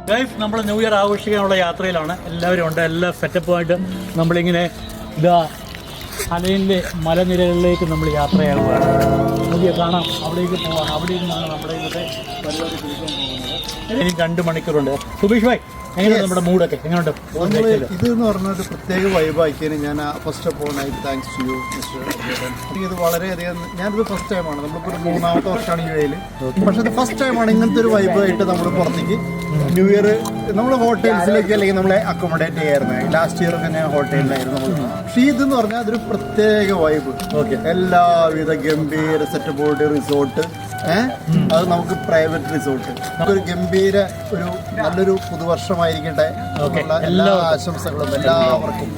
Guys നമ്മൾ new year ആഘോഷിക്കാനുള്ള യാത്രയിലാണ്. എല്ലാവരും ഉണ്ട്. എല്ലാ സെറ്റപ്പുമായിട്ട് നമ്മളിങ്ങനെ ഇതാ അലയിലെ മലനിരകളിലേക്ക് നമ്മൾ യാത്രയാവുകയാണ്. പുതിയ കാണാം, അവിടേക്ക് പോകാം. അവിടെ നിന്നാണ് നമ്മുടെ ഇന്നത്തെ പരിപാടി പിടിക്കാൻ പോകുന്നത്. ഇനി 2 മണിക്കൂറുണ്ട്. സുബീഷ് ഭായ്, എങ്ങനെയാണ് നമ്മുടെ മൂഡൊക്കെ? എങ്ങനെയുണ്ട്? ഇത് എന്ന് പറഞ്ഞാൽ ഒരു പ്രത്യേക വൈബാക്കിയതിന് ഞാൻ first of all thanks to you mister Arjunan. ഇത് വളരെയധികം, ഞാനിത് ഫസ്റ്റ് ടൈമാണ്. നമ്മളിപ്പോൾ ഒരു 3ാമത്തെ വർഷമാണ് യു.എയിൽ. പക്ഷെ ഇത് ഫസ്റ്റ് ടൈമാണ് ഇങ്ങനത്തെ ഒരു വൈബായിട്ട് നമ്മൾ പുറത്തേക്ക് ന്യൂ ഇയർ നമ്മൾ ഹോട്ടൽസിലേക്ക് അല്ലെങ്കിൽ നമ്മളെ അക്കോമഡേറ്റ് ചെയ്യായിരുന്നു. ലാസ്റ്റ് ഇയർ തന്നെ ഹോട്ടലിലായിരുന്നു നമ്മൾ. പക്ഷേ ഇതെന്ന് പറഞ്ഞാൽ അതൊരു പ്രത്യേക വൈബ്. ഓക്കെ, എല്ലാവിധ ഗംഭീര സെറ്റപ്പോട്ട് റിസോർട്ട്. അത് നമുക്ക് പ്രൈവറ്റ് റിസോർട്ട്. നമുക്കൊരു ഗംഭീര ഒരു നല്ലൊരു പുതുവർഷമായിരിക്കട്ടെ. എല്ലാ ആശംസകളും എല്ലാവർക്കും.